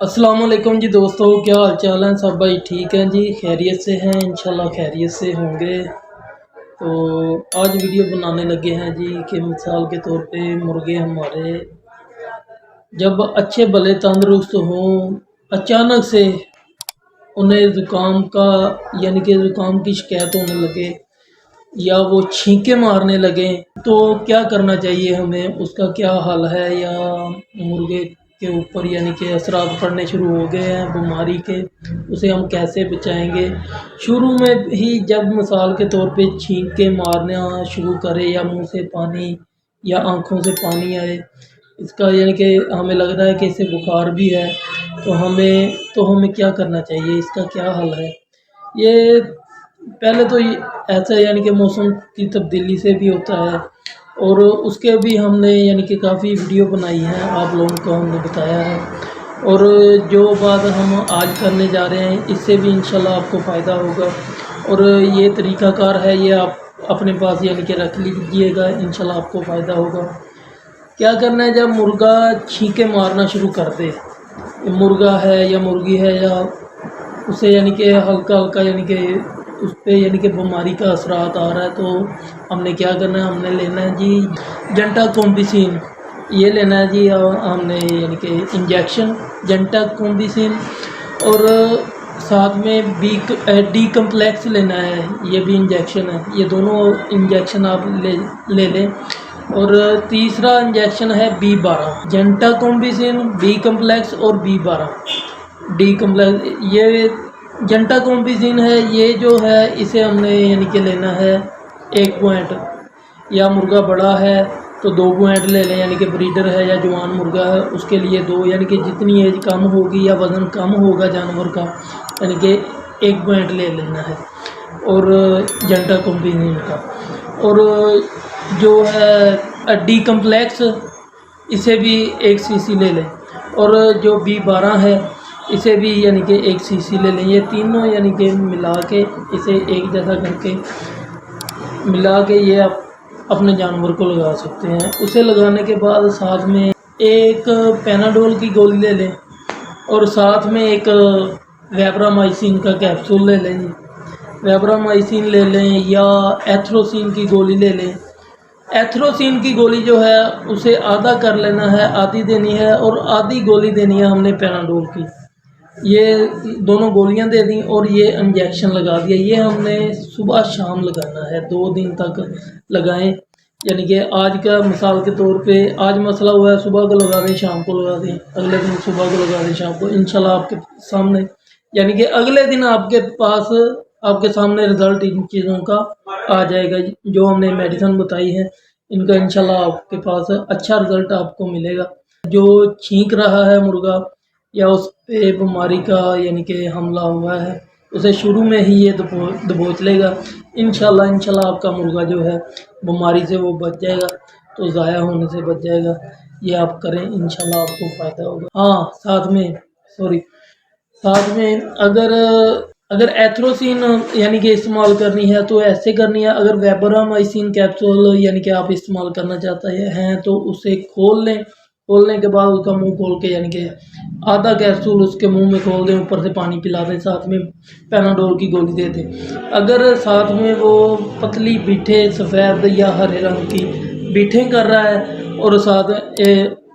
अस्सलाम वालेकुम जी दोस्तों, क्या हाल चाल है। सब भाई ठीक हैं जी, खैरियत से हैं, इंशाल्लाह खैरियत से होंगे। तो आज वीडियो बनाने लगे हैं जी कि मिसाल के तौर पे मुर्गे हमारे जब अच्छे भले तंदुरुस्त हों, अचानक से उन्हें ज़ुकाम का यानी कि ज़ुकाम की शिकायत होने लगे या वो छींके मारने लगें, तो क्या करना चाहिए हमें, उसका क्या हल है। या मुर्गे के ऊपर यानी कि असरात पड़ने शुरू हो गए हैं बीमारी के, उसे हम कैसे बचाएंगे। शुरू में ही जब मिसाल के तौर पे छींके मारना शुरू करे या मुंह से पानी या आंखों से पानी आए, इसका यानी कि हमें लग रहा है कि इसे बुखार भी है, तो हमें क्या करना चाहिए, इसका क्या हल है। ये पहले तो ये ऐसा यानी कि मौसम की तब्दीली से भी होता है, और उसके भी हमने यानी कि काफ़ी वीडियो बनाई हैं, आप लोगों को हमने बताया है। और जो बात हम आज करने जा रहे हैं इससे भी इंशाल्लाह आपको फ़ायदा होगा। और ये तरीक़ाकार है, ये आप अपने पास यानी कि रख लीजिएगा, इंशाल्लाह आपको फ़ायदा होगा। क्या करना है, जब मुर्गा छींके मारना शुरू कर दे, मुर्गा है या मुर्गी है, या उसे यानी कि हल्का हल्का यानी कि उस पे यानी कि बीमारी का असरात आ रहा है, तो हमने क्या करना है, हमने लेना है जी जेंटाकोम्बिसिन। ये लेना है जी हमने यानी कि इंजेक्शन जेंटाकोम्बिसिन, और साथ में डी कम्प्लेक्स लेना है, ये भी इंजेक्शन है। ये दोनों इंजेक्शन आप ले लें। और तीसरा इंजेक्शन है B12, जेंटाकोम्बिसिन, बी कम्प्लेक्स और B12। डी कम्प्लेक्स ये जेंटाकोम्बिसिन है, ये जो है इसे हमने यानी कि लेना है 1 पॉइंट, या मुर्गा बड़ा है तो 2 पॉइंट ले लें, यानी कि ब्रीडर है या जवान मुर्गा है उसके लिए 2, यानी कि जितनी एज कम होगी या वज़न कम होगा जानवर का, यानी कि 1 पॉइंट ले लेना है। और जेंटाकोम्बिसिन का, और जो है डी कम्प्लेक्स, इसे भी 1 सीसी ले लें। और जो B12 है इसे भी यानी कि 1 सीसी ले लें। ये तीनों यानी कि मिला के, इसे एक जैसा करके मिला के ये आप अपने जानवर को लगा सकते हैं। उसे लगाने के बाद साथ में एक पैनाडोल की गोली ले लें, और साथ में एक वेब्रामाइसिन का कैप्सूल ले लें। वेब्रामाइसिन ले लें या एथ्रोसिन की गोली ले लें। एथ्रोसिन की गोली जो है उसे आधा कर लेना है, आधी देनी है, और आधी गोली देनी है हमने पैनाडोल की। ये दोनों गोलियां दे दी और ये इंजेक्शन लगा दिया। ये हमने सुबह शाम लगाना है, 2 दिन तक लगाएं। यानी कि आज का मिसाल के तौर पे आज मसला हुआ है, सुबह को लगा दें, शाम को लगा दें, अगले दिन सुबह को लगा दें, शाम को, इंशाल्लाह आपके सामने यानी कि अगले दिन आपके पास आपके सामने रिज़ल्ट इन चीज़ों का आ जाएगा। जो हमने मेडिसिन बताई है इनका इंशाल्लाह आपके पास अच्छा रिज़ल्ट आपको मिलेगा। जो छींक रहा है मुर्गा या उस पे बीमारी का यानी कि हमला हुआ है, उसे शुरू में ही ये दबोच लेगा। इंशाल्लाह आपका मुर्गा जो है बीमारी से वो बच जाएगा, तो ज़ाया होने से बच जाएगा। ये आप करें, इंशाल्लाह आपको फ़ायदा होगा। हाँ, साथ में अगर एथ्रोसिन यानी कि इस्तेमाल करनी है तो ऐसे करनी है। अगर वेबरामाइसिन कैप्सूल यानी कि आप इस्तेमाल करना चाहते हैं तो उसे खोल लें। खोलने के बाद उसका मुंह खोल के यानी कि आधा कैप्सूल उसके मुंह में खोल दें, ऊपर से पानी पिला दें, साथ में पैनाडोल की गोली दे दें। अगर साथ में वो पतली बीठे सफ़ेद या हरे रंग की बीठें कर रहा है, और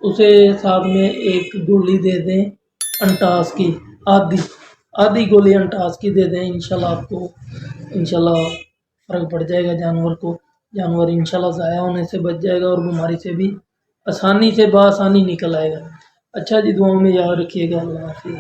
उसे साथ में एक गोली दे दें अंटास की, आधी आधी गोली अंटास की दे दें। इंशाल्लाह फ़र्क पड़ जाएगा जानवर को। जानवर इंशाल्लाह ज़ाया होने से बच जाएगा और बीमारी से भी आसानी से बआसानी निकल आएगा। अच्छा जी, दुआओं में याद रखिएगा। अल्लाह हाफ़िज़।